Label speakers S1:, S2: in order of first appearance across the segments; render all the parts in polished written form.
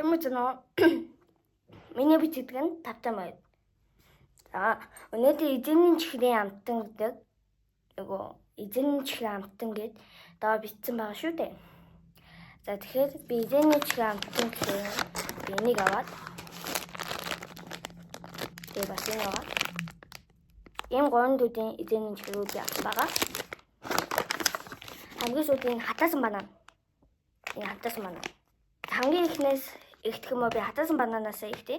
S1: Сэмэжнөө миний бичдэг нь 500 байд. За өнөөдөр эзэнийн чихрийн амтан гэдэг эзэнийн чихрийн амтан гэд доо бичсэн байгаа шүү дээ. За тэгэхээр би эзэнийн чихрийн амтан гэхээр би энийг аваад тэгээ бас энэ аваад ийм гурван төдийн эзэнийн чихрүүдийн авсан байгаа. Хамгийн сүүлийн хатаасан банан. Энэ хатаасан банан. Хамгийн ихнээс ихтгэх юм уу би хатаасан бананаас ихтэй.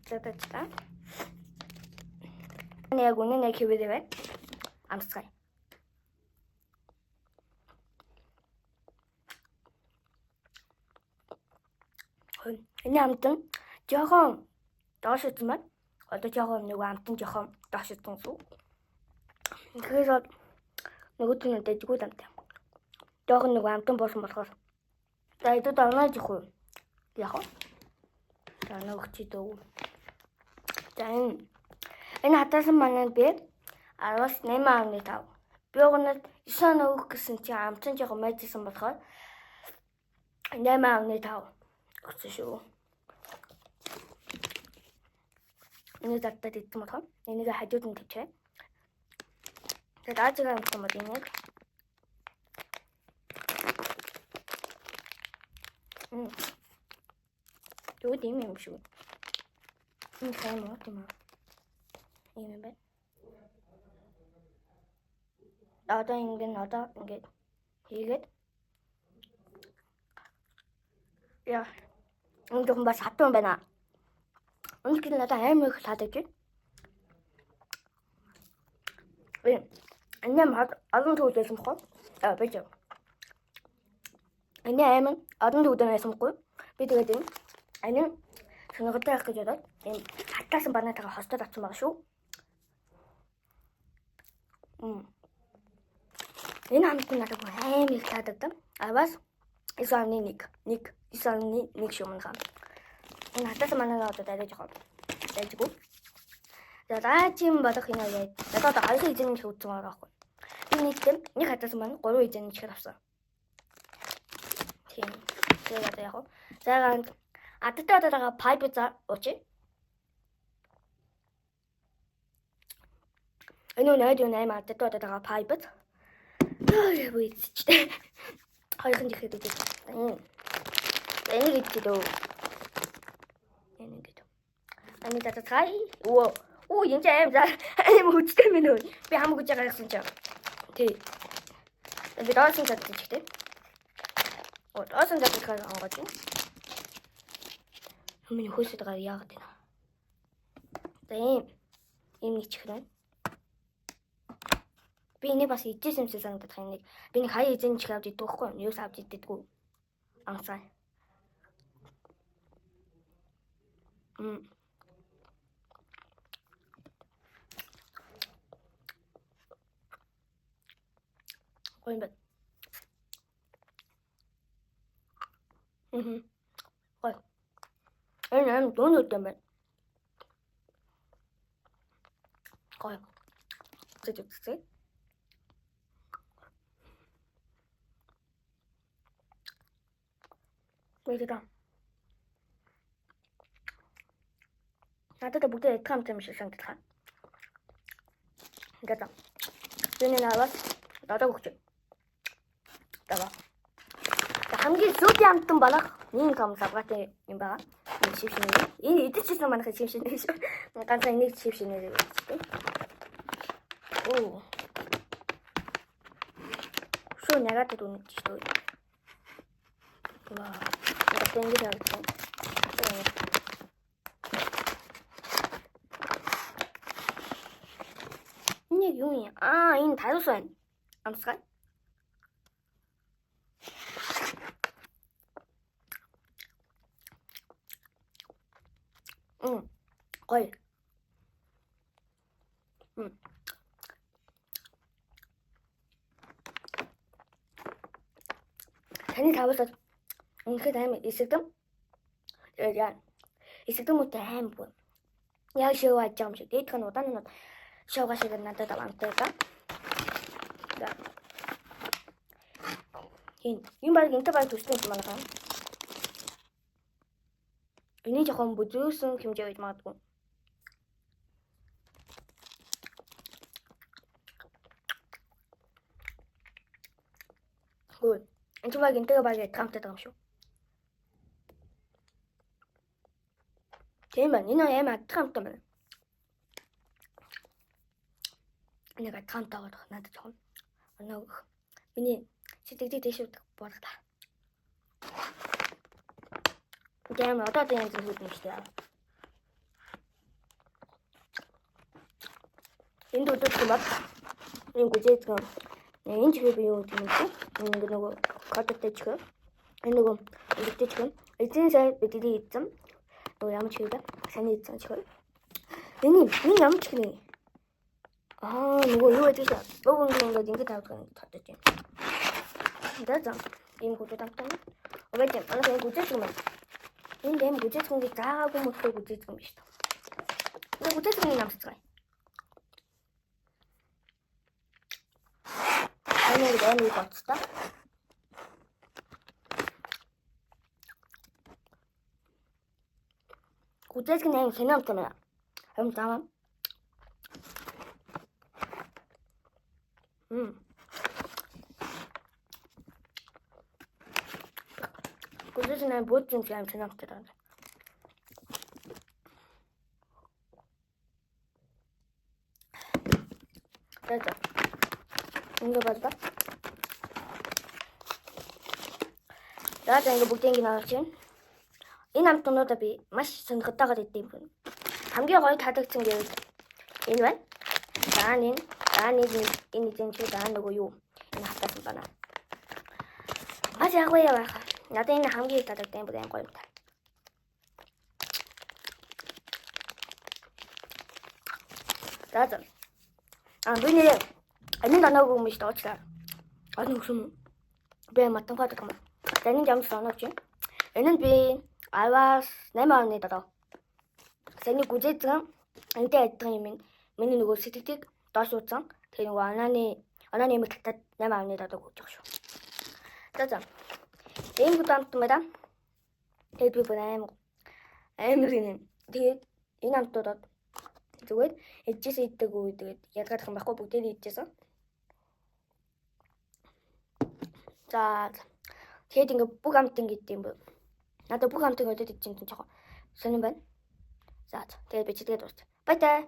S1: За. Яг үнэн яг хэвээрээ байна. Амсгай. Энэ амтан жоохон доош үзсэн байна. Одоо жоохон нэг амтан жоохон доош үзсэн шүү. Тэгэхээр нөгөөд нь дэжгүй амтан. Жоохон нэг амтан болсон болохоор. За эдүүд орнож их үү? Яг уу. За нөгөөч дөө. За энэ хатаасан банан би 18.5. Би өгнөд 9 өгөх гэсэн чи амтан жоохон мэдсэн болохоор 8.5 өгсөн шүү. Энэ датад идэх юм байна. Энийг хажууд нь тавьчаа. Тэгээд аажигаа амтсан бол энийг Тэгвэл юм шүү. Энэ сайн мод юм аа. Ийм байна. Одоо ингээд хийгээд яа. Энэ жоохон бас хатан байна. Өнөөдөр надад амар их таадаж байна. Энэ мод олон төвлөсөн бохоо. Бэж. Энэ амар олон төвлөсөн байсангүй. Би тэгээд энэ сонирхолтой байх гэж бодоод энэ хатаасан бананатайгаа хостод авсан байгаа шүү. Энэ хамт надад амар их таадагдав. Бас 9.1 шүү мөн. Энэ хатаасан бананаа одоо дайж байгаа. Дайжгүй. За чим болох юм яа. Одоо хоёрын эзэн чих үзсэн байгаа байхгүй. Би нэг хатаасан банан 3 эзэн чих авсан. Тийм. Тэгээд яг. За адтайгаа пайп за очи. Энэ нэг юу наймаа адтайгаа пайп. Яа бийчтэй. Хоёрын чихэд үү. Энийг идчихээ. Энийг. Ани татацай. Оо энэ аим за аим хүчтэй минь үү. Би хамаг гэж байгаа юм чинь. Тий. Би доосон татчихтэй. Оо доосон татчих онгож байна. Миний хөөсөд байгаа яагаад вэ? За ийм нэг чихрэн. Би энийг бас идчихсэн юм шиг санагдах юм нэг. Би нэг хаяа эзэн чих авч идэх байхгүй юу? Юус авч иддэггүй. Ансаа. Гойн бат. Гой. Энэ донор юм байна. Гой. Зүгтээ. 왜이러다 나도 목대 탐 좀 시상다 이거다 얘네 나와 나도 먹지 나와 감기 쏘지 않던 바라 닌 감사 같아 임바 십신이 이 이때치서 만나 십신이 깜짝 이 십신이 오 쇼 내가 또 지도 와 땡기지 않고 이게 용이야. 이는 다이소스 암스가? 거의 괜히 다 벌써 그 다음에 있었던 못해 뭐 я шоу 점씩 데이트가 오다는 шоу가 시간 나다 많다니까. Хин. Ийм баг энтэй баг төстэй юм байна. Энийг жоохон бүзөөсөн хэмжээ байж магадгүй. Гүн. Энд баг энтэй баг хамтаад байгаа юм шүү. Тийм байна. Энэ амар хамтаа байна. Нэг хамтаа байгаа надад жоохон. Өнөөх. Миний сэтгэлдээ дэшүүд бодлоо. Гэм одоо тийм зүйл юм шүү дээ. Энд өдөр юм. Энэ гүзээдгэн. Энэ ч би юу гэдэг юм бэ? Энэ нөгөө кодтой ч гэх. Энэ нөгөө эдгээр ч гэх. Эцэн сая бидний эзэм. Нөгөө ямар ч хэвээр саний эзэн ч гэх. Энэ ямар ч гэх. Нөгөө юу гэдэг вэ? Богонд ингээд тавьдаг татаж байна. Дэзэн. Ийм гүзээд амтан. Овэж манай энэ гүзээд юм. Энэ дэм гүзээд хүнгээ заагаагүй мөтөө гүзээд юм биш үү? Энэ гүзээд хүн намцгаа. Энийг энийг боцтой. Гүзээд хүн аим сонирхолтой байна. Харин таа. Гүзээд хүн аим бодсон юм сонирхолтой байна. Тэгэ. Ингээ болоо. Ингээд бүгдийг наалж байна. Энэ амтнуудаа би маш сонирхолтойгоор идэв юм. Хамгийн гоё таадагцсан гэвэл энэ байна. Энэ зэнчүү нөгөө юу? Энэ хатаасан байна. Маш яг гоё байх. Надад энэ хамгийн таадагтай юм байна гоё юм та. Даасан. Биний энэ данаагүй юм шүү дээ. Нүгшүм. Би математик юм. Тэний ямар санаач юм? Энэ нь би аваас 8 оны дараа. Сэний гүзээдгэн энтэй адилхан юм. Миний нөгөө сэтгэлийг доош уутсан. Тэгээ нөгөө анааны юм татаад 8 оны дараа гүйж байгаа шүү. За. Энэ гудамт мэдээ. Тэгээд би бүр амар юм. Тэгээд энэ амтуудад зүгээр эджээс иддэг үү тэгээд ядгаад юм байхгүй бүгдээ идчихсэн. За тэгээд ингээ бүх амт ингэдэг юм байна. Надад бүх амтыг өдөөд идчихсэн чинь жоохон сонирн байна. За тэгээд би ч тэгээд дуусна. Бай бай.